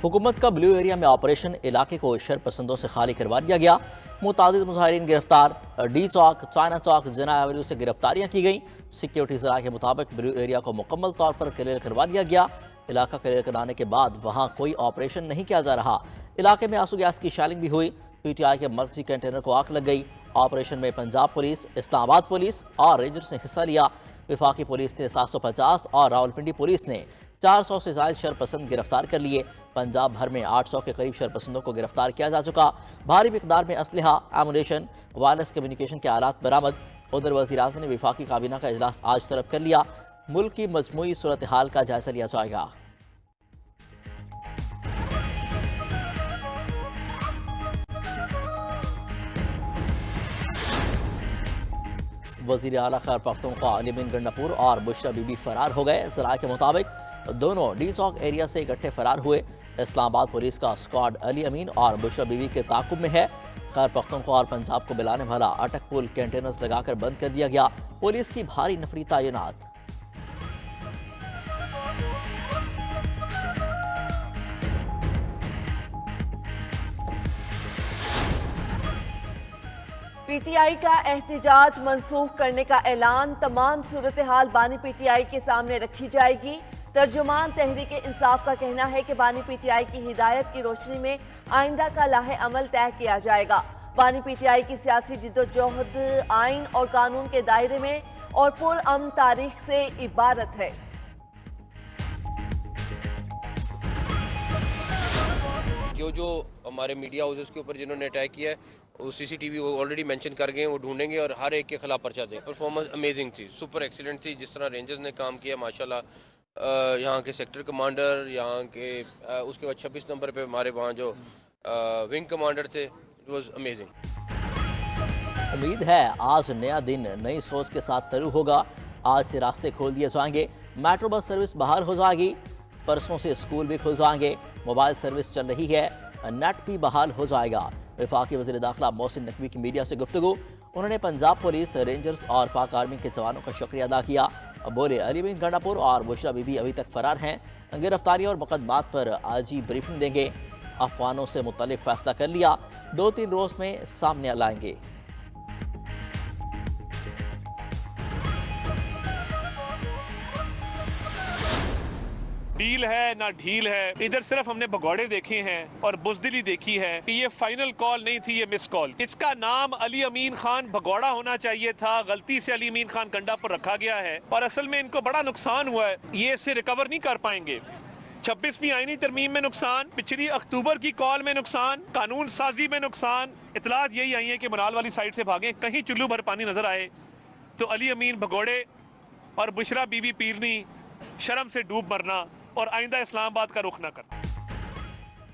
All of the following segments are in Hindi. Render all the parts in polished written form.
हुकूमत का ब्लू एरिया में ऑपरेशन, इलाके को शरपसंदों से खाली करवा दिया गया। मुतादिद मुजाहिरीन गिरफ्तार। डी चौक, चाइना चौक, जना एवेन्यू से गिरफ्तारियाँ की गई। सिक्योरिटी जरा के मुताबिक ब्लू एरिया को मुकम्मल तौर पर क्लियर करवा दिया गया। इलाका क्लियर कराने के बाद वहाँ कोई ऑपरेशन नहीं किया जा रहा। इलाके में आंसू गैस की शेलिंग भी हुई। PTI के मर्कजी कंटेनर को आग लग गई। ऑपरेशन में पंजाब पुलिस, इस्लामाबाद पुलिस और रेंजर्स ने हिस्सा लिया। विफाकी पुलिस ने 750 और रावलपिंडी पुलिस ने 400 से ज्यादा शरपसंद गिरफ्तार कर लिए। पंजाब भर में 800 के करीब शरपसंदों को गिरफ्तार किया जा चुका। भारी मिकदार में असलहा, एमुनेशन, वायरलेस कम्युनिकेशन के आलात बरामद। उधर वज़ीर आज़म ने विफाकी काबीना का इजलास आज तलब कर लिया। मुल्क की मजमूई सूरत हाल का जायजा लिया जाएगा। वज़ीर आला खैबर पख्तूनख्वा अली अमीन गंडापुर और बुशरा बीबी फरार हो गए। ज़राए के मुताबिक दोनों डी चौक एरिया से इकट्ठे फरार हुए। इस्लामाबाद पुलिस का स्क्वाड अली अमीन और बुशरा बीबी के ताकुब में है। खैबर पख्तूनख्वा और पंजाब को मिलाने वाला अटक पुल कंटेनर्स लगाकर बंद कर दिया गया। पुलिस की भारी नफरी तैनात। PTI का एहतजाज मनसूख करने का ऐलान। तमाम सूरत हाल बानी PTI के सामने रखी जाएगी। तर्जुमान तहरीक इंसाफ का कहना है कि बानी PTI की हिदायत की रोशनी में आइंदा का लाहे अमल तय किया जाएगा। बानी PTI की सियासी जिद्दोजहद आइन और कानून के दायरे में और पुरअमन तारीख से इबारत है। जो हमारे मीडिया हाउसेस के ऊपर जिन्होंने अटैक किया है, वो CCTV वो ऑलरेडी मेंशन कर गए हैं, वो ढूंढेंगे और हर एक के खिलाफ पर्चा दें। परफॉर्मेंस अमेजिंग थी, सुपर एक्सीलेंट थी। जिस तरह रेंजर्स ने काम किया माशाल्लाह, यहाँ के सेक्टर कमांडर, यहाँ के उसके बाद 26 नंबर पे हमारे वहाँ जो विंग कमांडर थे, इट वाज अमेजिंग। उम्मीद है आज नया दिन नई सोच के साथ शुरू होगा। आज से रास्ते खोल दिए जाएंगे। मेट्रो बस सर्विस बहाल हो जाएगी। परसों से स्कूल भी खुल जाएंगे। मोबाइल सर्विस चल रही है। नेट भी बहाल हो जाएगा। वफाकी वज़ीर दाखिला मोहसिन नकवी की मीडिया से गुफ्तगू। उन्होंने पंजाब पुलिस, रेंजर्स और पाक आर्मी के जवानों का शुक्रिया अदा किया। बोले अली अमीन गंडापुर और बुशरा बीबी अभी तक फरार हैं। गिरफ्तारियों और मुकदमात पर आज ही ब्रीफिंग देंगे। अफवाहों से मुतल्लिक फैसला कर लिया, 2-3 रोज में सामने लाएंगे। डील है ना ढील है। इधर सिर्फ हमने भगौड़े देखे हैं और बुजदिली देखी है कि ये फाइनल कॉल नहीं थी, ये मिस कॉल। इसका नाम अली अमीन खान भगौड़ा होना चाहिए था। गलती से अली अमीन खान गंडापुर रखा गया है और असल में इनको बड़ा नुकसान हुआ है। ये इससे रिकवर नहीं कर पाएंगे। 26वीं आईनी तरमीम में नुकसान, पिछली अक्टूबर की कॉल में नुकसान, कानून साजी में नुकसान। इतलात यही आई है कि मनाल वाली साइड से भागे, कहीं चुल्लू भर पानी नजर आए तो अली अमीन भगौड़े और बुशरा बीबी पीरनी शर्म से डूब मरना और आइंदा इस्लामाबाद का रुख न करना।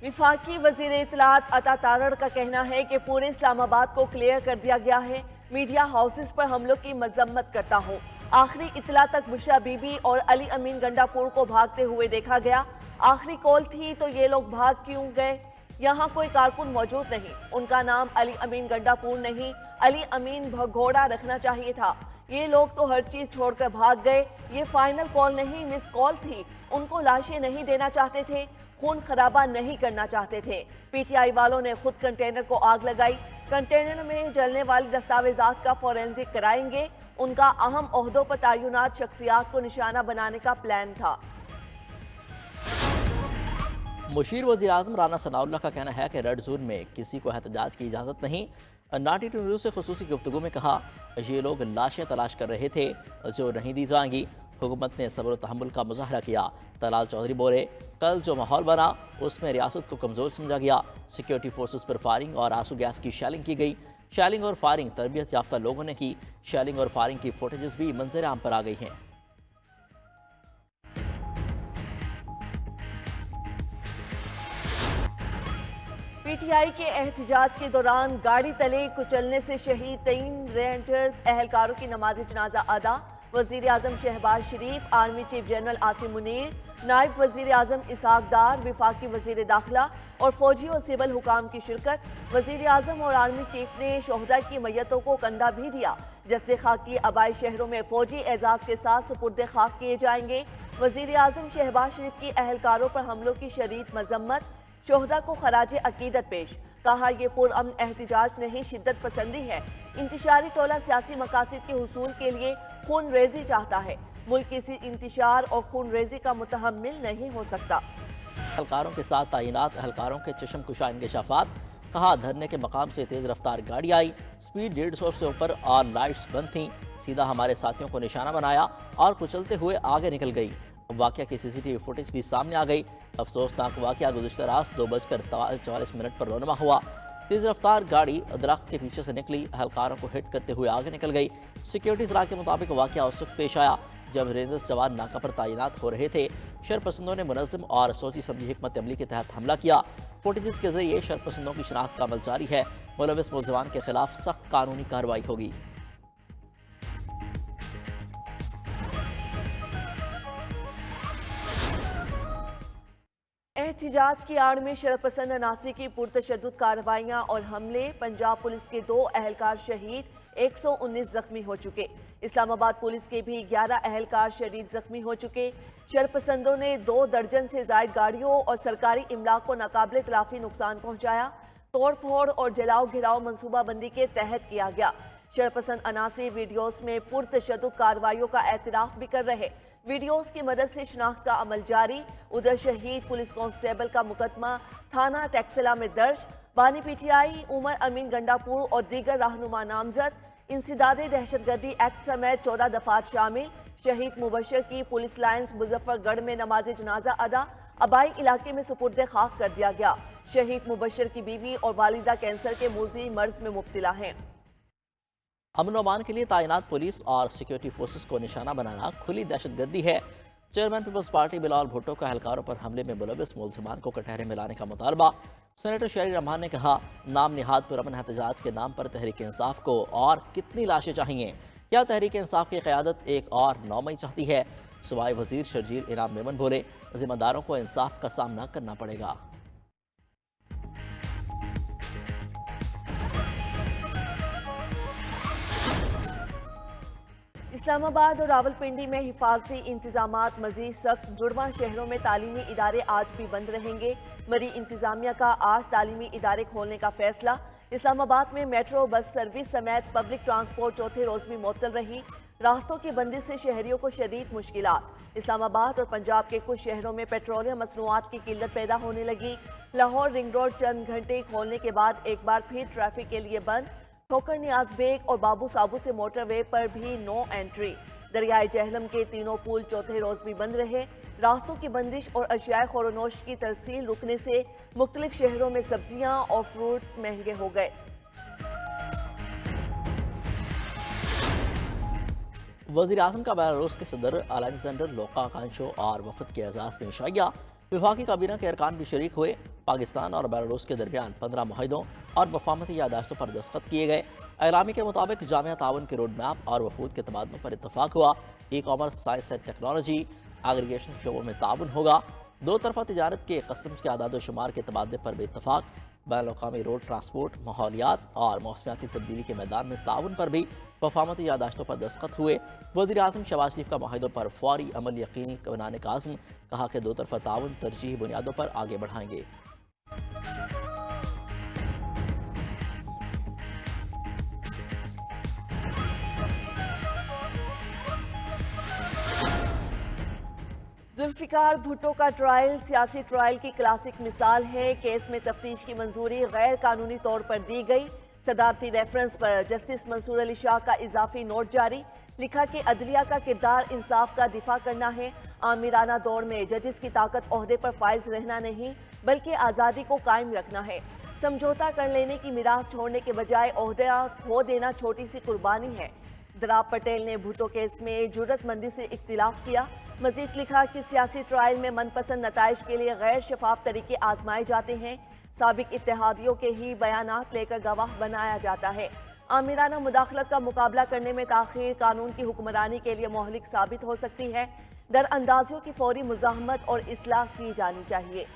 विफाकी वजीर इत्तलात अता तारड़ का कहना है कि पूरे इस्लामाबाद को क्लियर कर दिया गया है। मीडिया हाउसेस पर हमलों की मजम्मत करता हूँ। आखिरी इत्तला तक बुशरा बीबी और अली अमीन गंडापुर को भागते हुए देखा गया। आखिरी कॉल थी तो ये लोग भाग क्यों गए? यहाँ कोई कारकुन मौजूद नहीं। उनका नाम अली अमीन गंडापुर नहीं, अली अमीन भगोड़ा रखना चाहिए था। ये लोग तो हर चीज छोड़कर भाग गए। ये फाइनल कॉल नहीं, मिस कॉल थी। उनको लाशें नहीं देना चाहते थे, खून खराबा नहीं करना चाहते थे। PTI वालों ने खुद कंटेनर को आग लगाई। कंटेनर में जलने वाली दस्तावेजात का फोरेंसिक कराएंगे। उनका अहम ओहदों पर तैनात शख्सियात को निशाना बनाने का प्लान था। मुशीर वज़ीर आज़म राना सनाउल्लाह का कहना है कि रेड जोन में किसी को एहतजाज की इजाज़त नहीं। 92 न्यूज़ से खुसूसी गुफ्तगू में कहा, ये लोग लाशें तलाश कर रहे थे जो नहीं दी जाएंगी। हुकूमत ने सब्र तहम्मुल का मुजाहरा किया। तलाल चौधरी बोले, कल जो माहौल बना उसमें रियासत को कमज़ोर समझा गया। सिक्योरिटी फोर्सेस पर फायरिंग और आंसू गैस की शेलिंग की गई। शेलिंग और फायरिंग तरबियत याफ्ता लोगों ने की। शेलिंग और फायरिंग की फुटेजेस भी मंजर आम पर आ गई हैं। PTI के एहतजाज के दौरान गाड़ी तले कुचलने से शहीद 3 रेंजर्स एहलकारों की नमाज जनाजा अदा। वजीर आजम Shehbaz Sharif, army chief general Asim Munir, नायब वजीर आजम इसाक डार, विफाकी वजीर दाखिला और फौजी और सिविल हुकाम की शिरकत। वजीर आजम और आर्मी चीफ ने शोहदा की मैयतों को कंधा भी दिया, जैसे खाकी आबाई शहरों में फौजी एजाज के साथ सुपुर्द खाक किए जाएंगे। वजीर आजम शहबाज शरीफ की अहलकारों पर हमलों की शदीद मजम्मत, शोहदा को खराज अकीदत पेश। कहा यह पुरअमन एहतिजाज नहीं, शिद्दत पसंदी है। इंतशारी टोला सियासी मकासद के हुसूल के लिए खून रेजी चाहता है। मुल्क किसी इंतशार और खून रेजी का मुतहम्मिल नहीं हो सकता। एहलकारों के साथ तैनात एहलकारों के चश्म कुशा इंकशाफात। कहा धरने के मकाम से तेज रफ्तार गाड़ी आई, स्पीड 150 से ऊपर और लाइट्स बंद थीं, सीधा हमारे साथियों को निशाना बनाया और कुचलते हुए आगे निकल गई। वाक़या की सीसीटीवी फुटेज भी सामने आ गई। अफसोसनाक वाक़या गुज़िश्ता रात 2:44 पर रोनमा हुआ। तेज रफ्तार गाड़ी दरख्त के पीछे से निकली, एहलकारों को हिट करते हुए आगे निकल गई। सिक्योरिटी ज़रा के मुताबिक वाक़या उस वक्त पेश आया जब रेंजर्स जवान नाका पर तैनात हो रहे थे। शरपसंदों ने मुनज़्ज़म और सोची समझी हिकमत अमली के तहत हमला किया। फुटेज के जरिए शरपसंदों की शनाख्त का अमल जारी है। मुलविस मुलज़िमान के खिलाफ सख्त कानूनी कार्रवाई होगी। एहतिजाज की आड़ में शरपसंद अनासी की पुरतशद्दुद कार्रवाइयां और हमले। पंजाब पुलिस के 2 एहलकार शहीद, 119 जख्मी हो चुके। इस्लामाबाद पुलिस के भी 11 एहलकार शदीद जख्मी हो चुके। शरपसंदों ने 2 दर्जन से जायद गाड़ियों और सरकारी इमलाक को नाकाबिल तलाफी नुकसान पहुंचाया। तोड़ फोड़ और जलाओ घिराव मनसूबाबंदी के तहत किया गया। शरपसंद अनासी वीडियोस में पुरतशद्दुद कार्रवाइयों का एतराफ भी कर रहे। वीडियोस की मदद से शिनाख्त का अमल जारी। उधर शहीद पुलिस कांस्टेबल का मुकदमा थाना टैक्सला में दर्ज। बानी पीटीआई उमर अमीन गंडापुर और दीगर रहनुमा नामजद। इंसिदादे दहशतगर्दी एक्ट समेत 14 दफात शामिल। शहीद मुबशर की पुलिस लाइन्स मुजफ्फरगढ़ में नमाज जनाजा अदा, अबाई इलाके में सुपुर्द खाक कर दिया गया। शहीद मुबशर की बीवी और वालिदा कैंसर के मूजी मर्ज में मुब्तला हैं। अमन अमान के लिए तैनात पुलिस और सिक्योरिटी फोर्सेस को निशाना बनाना खुली दहशतगर्दी है। चेयरमैन पीपल्स पार्टी बिलावल भुट्टो का एहलकारों पर हमले में मुलविस मुलज़िमान को कटहरे में लाने का मुतालबा। सेनेटर शहरी रहमान ने कहा नाम निहाद पुरअमन एहतजाज के नाम पर तहरीक इंसाफ को और कितनी लाशें चाहिए? क्या तहरीक इंसाफ की क़यादत एक और 9 मई चाहती है? सूबाई वजीर शर्जील इनाम मेमन बोले जिम्मेदारों को इंसाफ का सामना करना पड़ेगा। इस्लामाबाद और रावलपिंडी में हिफाजती इंतजामात मजीद सख्त। जुड़वा शहरों में तालीमी इदारे आज भी बंद रहेंगे। मरी इंतजामिया का आज तालीमी इदारे खोलने का फैसला। इस्लामाबाद में मेट्रो बस सर्विस समेत पब्लिक ट्रांसपोर्ट चौथे रोज भी मुअत्तल रही। रास्तों की बंदिश से शहरियों को शदीद मुश्किलात। इस्लामाबाद और पंजाब के कुछ शहरों में पेट्रोलियम मसनूआत की किल्लत पैदा होने लगी। लाहौर रिंग रोड चंद घंटे खोलने के बाद एक बार फिर ट्रैफिक के लिए बंद। ठोकर नियाज बेग और बाबू साबू से मोटरवे पर भी नो एंट्री। दरियाए जहलम के तीनों पुल चौथे रोज भी बंद रहे। रास्तों की बंदिश और अशियाए खोरोनोश की तरसील रुकने से मुख्तलिफ शहरों में सब्जियां और फ्रूट्स महंगे हो गए। वज़ीर आज़म का बेलारूस के सदर अलेक्जेंडर लुकाशेंको और वफद के एजाज़ में इशाइया। विफाकी काबीना के अरकान भी शरीक हुए। पाकिस्तान और बेलारूस के दरमियान 15 मुआहिदों और मफाहमती यादाश्तों पर दस्तखत किए गए। एलामी के मुताबिक जामिया ताउन के रोड मैप और वफूद के तबादलों पर इतफाक हुआ। E commerce, science and technology, aggregation शोबों में ताउन होगा। 2 तरफा तिजारत के कस्टम्स के आदाद शुमार के तबादले पर भी इतफाक। बैनुल-अक़वामी रोड ट्रांसपोर्ट, माहौलियात और मौसमियाती तब्दीली के मैदान में ताउन पर भी मफाहमती यादाश्तों पर दस्तखत हुए। वज़ीर आज़म शहबाज शरीफ का मुआहिदों पर फौरी अमल यकीनी बनाने का आज़म। कहा कि 2 तरफा ताउन तरजीही बुनियादों पर आगे बढ़ाएंगे। जुल्फिकार भुट्टो का ट्रायल सियासी ट्रायल की क्लासिक मिसाल है। केस में तफ्तीश की मंजूरी गैर कानूनी तौर पर दी गई। सदारती रेफरेंस पर जस्टिस मंसूर अली शाह का इजाफी नोट जारी। लिखा कि अदलिया का किरदार इंसाफ का दिफा करना है। आमिराना दौर में जजिस की ताकत ओहदे पर फाइज रहना नहीं बल्कि आज़ादी को कायम रखना है। समझौता कर लेने की मिरास छोड़ने के बजाय ओहदा खो देना छोटी सी कुर्बानी है। दराब पटेल ने भुट्टो केस में जुर्रतमंदी से इख्तिलाफ किया। मजीद लिखा कि सियासी ट्रायल में मनपसंद नताइज के लिए गैर शफाफ तरीके आजमाए जाते हैं। साबिक इत्तेहादियों के ही बयानात लेकर गवाह बनाया जाता है। आमिराना मुदाखलत का मुकाबला करने में ताखीर कानून की हुक्मरानी के लिए मोहलिक साबित हो सकती है। दरअंदाजियों की फौरी मुज़ाहमत और इस्लाह की जानी चाहिए।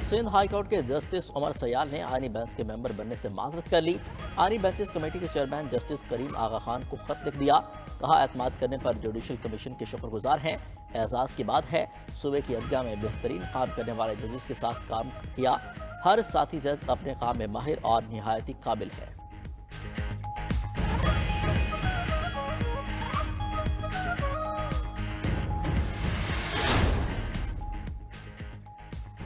सिंध हाई कोर्ट के जस्टिस उमर सयाल ने आईनी बेंच के मेंबर बनने से माजरत कर ली। आईनी बेंचेस कमेटी के चेयरमैन जस्टिस करीम आगा खान को खत लिख दिया। कहा, एतमाद करने पर जुडिशल कमीशन के शुक्रगुजार हैं। एजाज़ की बात है सूबे की अदलिया में बेहतरीन काम करने वाले जजेस के साथ काम किया। हर साथी जज अपने काम में माहिर और निहायती काबिल है।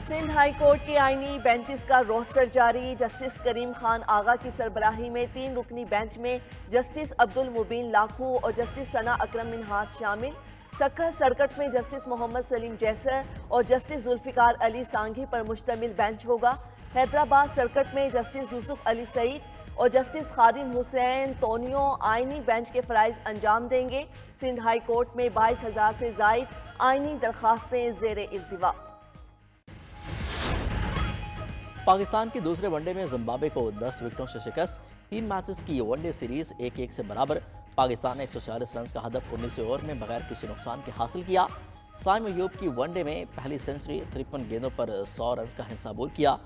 सिंध हाई कोर्ट के आईनी बेंचेस का रोस्टर जारी। जस्टिस करीम खान आगा की सरबराही में 3 रुकनी बेंच में जस्टिस अब्दुल मुबीन लाखू और जस्टिस सना अकरम मिन्हास शामिल। सक्खर सर्कट में जस्टिस मोहम्मद सलीम जैसर और जस्टिस जुल्फिकार अली सांघी पर मुश्तमिल बेंच होगा। हैदराबाद सर्कट में जस्टिस यूसुफ अली सईद और जस्टिस खादिम हुसैन तोनियो आईनी बेंच के फराइज अंजाम देंगे। सिंध हाई कोर्ट में 22,000 से जायद आईनी दरखास्तें ज़ेर इल्तिवा। पाकिस्तान के दूसरे वनडे में जिम्बाब्वे को 10 विकेटों से शिकस्त। 3 मैचेस की वनडे सीरीज 1-1 से बराबर। पाकिस्तान ने 146 रन का हदफ 19 ओवर में बगैर किसी नुकसान के हासिल किया। साइम अयूब की वनडे में पहली सेंचुरी। 53 गेंदों पर 100 रन का हिसाबूर किया।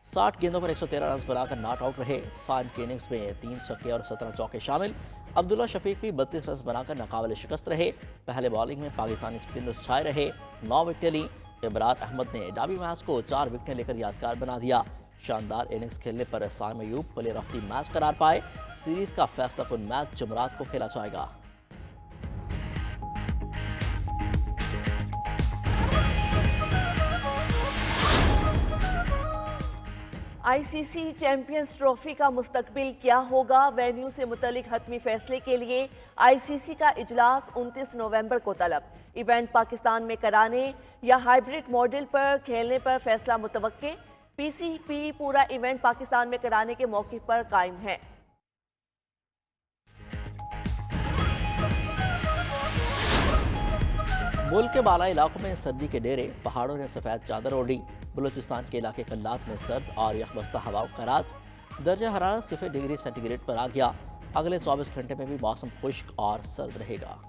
60 गेंदों पर 113 रन बनाकर नॉट आउट रहे। साइम की इनिंग्स में 3 छक्के और 17 चौके शामिल। अब्दुल्ला शफीक भी 32 रन बनाकर नाकाबिल शिकस्त रहे। पहले बॉलिंग में पाकिस्तानी स्पिनर्स छाए रहे। 9 विकेटें ली। इमरान अहमद ने डाबी मैच को 4 विकेटें लेकर यादगार बना दिया। शानदार इनिंग्स खेलने पर Saim Ayub player of the match करार पाए। सीरीज का फैसला कुन मैच जुमरात को खेला जाएगा। आईसीसी चैंपियंस ट्रॉफी का मुस्तकबिल क्या होगा? वेन्यू से मुतल्लिक हतमी फैसले के लिए आईसीसी का इजलास 29 नवंबर को तलब। इवेंट पाकिस्तान में कराने या हाइब्रिड मॉडल पर खेलने पर फैसला मुतवक्के। पीसीपी पूरा इवेंट पाकिस्तान में कराने के मौके पर कायम है। मुल्क के बालाई इलाकों में सर्दी के डेरे। पहाड़ों ने सफ़ेद चादर ओढ़ी। बलूचिस्तान के इलाके कल्लात में सर्द और यखबस्ता हवाओं का राज। दर्जा हरारत 0 डिग्री सेंटीग्रेड पर आ गया। अगले 24 घंटे में भी मौसम खुश्क और सर्द रहेगा।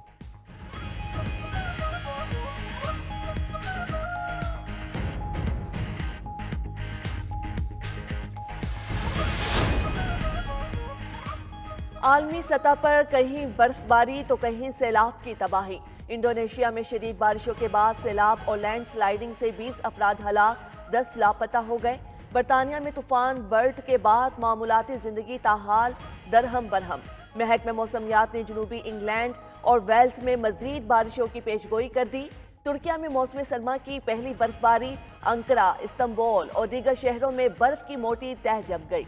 आलमी सतह पर कहीं बर्फबारी तो कहीं सैलाब की तबाही। इंडोनेशिया में शदीद बारिशों के बाद सैलाब और लैंड स्लाइडिंग से 20 अफराद हलाक, 10 लापता हो गए। बरतानिया में तूफान बर्ट के बाद मामूलाती जिंदगी ताहाल दरहम बरहम। महकमे मौसमियात ने जनूबी इंग्लैंड और वेल्स में मजीद बारिशों की पेशगोई कर दी। तुर्किया में मौसम सरमा की पहली बर्फबारी। अंकरा, इस्तंबुल और दीगर शहरों में बर्फ की मोटी तह जम गई।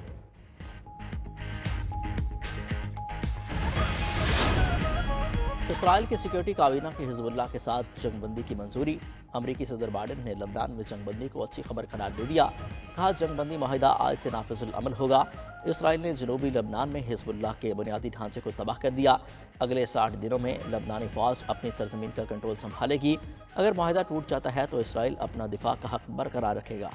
इसराइल की सिक्योरिटी काबीना की हिजबुल्लाह के साथ जंगबंदी की मंजूरी। अमरीकी सदर बाइडेन ने लबनान में जंगबंदी को अच्छी खबर करार दे दिया। कहा, जंगबंदी माहिदा आज से नाफिजुल अमल होगा। इसराइल ने जनूबी लबनान में हिजबुल्लाह के बुनियादी ढांचे को तबाह कर दिया। अगले 60 दिनों में लबनानी फौज अपनी सरजमीन का कंट्रोल संभालेगी। अगर माहिदा टूट जाता है तो इसराइल अपना दिफा का हक बरकरार रखेगा।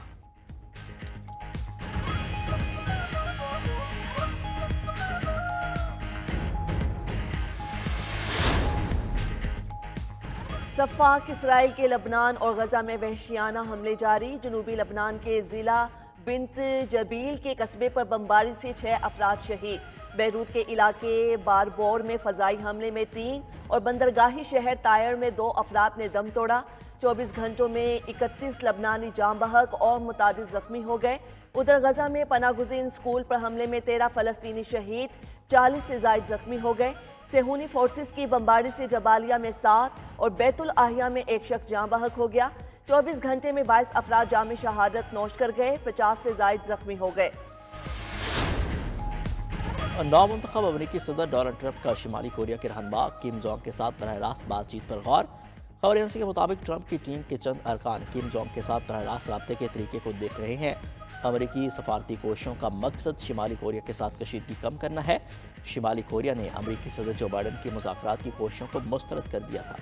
सफ़ाक इसराइल के लबनान और गजा में वहशियाना हमले जारी। जनूबी लबनान के जिला बिंत जबील के कस्बे पर बमबारी से 6 अफराद शहीद। बैरूत के इलाके बारबोर में फजाई हमले में 3 और बंदरगाही शहर तायर में 2 अफराद ने दम तोड़ा। 24 घंटों में 31 लबनानी जाम बहक और मुतादिद जख्मी हो गए। उधर गजा में पनागुज़ीन स्कूल पर हमले में 13 फ़लस्तीनी शहीद, 40 से ज़ायद जख्मी हो गए। सेहूनी फोर्सेस की बमबारी से जबालिया में 7 और बैतुल आहिया में 1 शख्स जाँ बहक हो गया। 24 घंटे में 22 अफराद जाम शहादत नोश कर गए, 50 से ज़ायद जख्मी हो गए। नौमुंतखब अमरीकी सदर डोनाल्ड ट्रंप का शिमाली कोरिया के रहनुमा किम जोंग के साथ बरह रास्त बातचीत पर गौर। खबर एजेंसी के मुताबिक ट्रंप की टीम के चंद अरकान किम जोंग के साथ बरह रास्त रब्ते के तरीके को देख रहे हैं। अमरीकी सफारती कोशिशों का मकसद शिमाली कोरिया के साथ कशीदगी कम करना है। शिमाली कोरिया ने अमरीकी सदर जो बाइडेन की मुज़ाकरात की कोशिशों को मुस्तरद कर दिया था।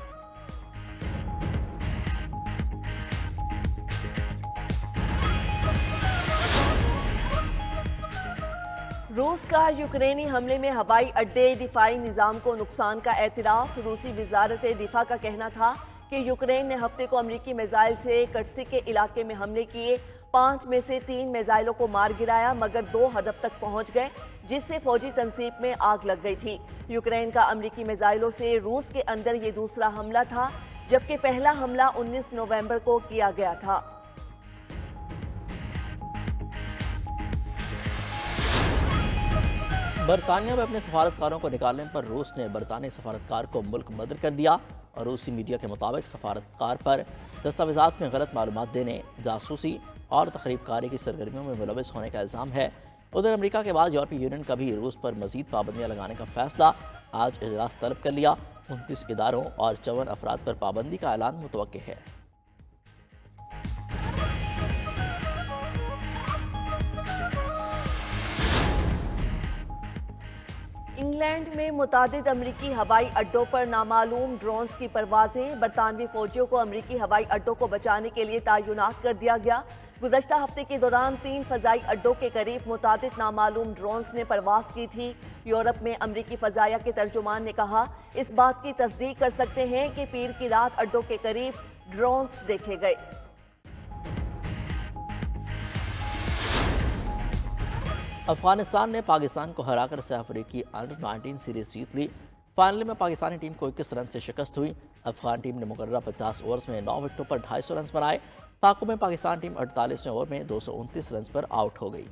रूस का यूक्रेनी हमले में हवाई अड्डे दिफाई निज़ाम को नुकसान का एतराफ़। रूसी वजारत दिफा का कहना था कि यूक्रेन ने हफ्ते को अमरीकी मिसाइल से कर्सी के इलाके में हमले किए। 5 में से 3 मिसाइलों को मार गिराया, मगर 2 हदफ तक पहुंच गए, जिससे फौजी तंसीब में आग लग गई थी। यूक्रेन का अमरीकी मिसाइलों से रूस के अंदर ये दूसरा हमला था, जबकि पहला हमला 19 नवंबर को किया गया था। बरतानिया में अपने सफारतकारों को निकालने पर रूस ने बरतानी सफारतकार को मुल्क बदर कर दिया और रूसी मीडिया के मुताबिक सफारतकार पर दस्तावेजात में गलत मालूमात देने, जासूसी और तखरीबकारी की सरगर्मियों में मुलविस होने का इल्ज़ाम है। उधर अमेरिका के बाद यूरोपीय यूनियन का भी रूस पर मजीद पाबंदियाँ लगाने का फैसला आज इजलास तलब कर लिया। 29 इदारों और 54 अफराद पर पाबंदी का ऐलान मुतवक्किल है। इंग्लैंड में मुतादिद अमरीकी हवाई अड्डों पर नामालूम ड्रोन्स की परवाजें। बरतानवी फौजियों को अमरीकी हवाई अड्डों को बचाने के लिए तैनात कर दिया गया। गुज़श्ता हफ्ते के दौरान 3 फ़ज़ाई अड्डों के करीब मुतादिद नामालूम ड्रोन्स ने परवाज की थी। यूरोप में अमरीकी फ़ज़ाया के तर्जुमान ने कहा, इस बात की तस्दीक कर सकते हैं कि पीर की रात अड्डों के करीब ड्रोन्स देखे गए। अफगानिस्तान ने पाकिस्तान को हराकर सह अफ्रीकी अंडर 19 सीरीज जीत ली। फाइनल में पाकिस्तानी टीम को 21 रन से शिकस्त हुई। अफगान टीम ने मुकर्रर 50 ओवर्स में 9 विकेटों पर 250 रन बनाए। पाकू में पाकिस्तान टीम 48वें ओवर में 229 रन पर आउट हो गई।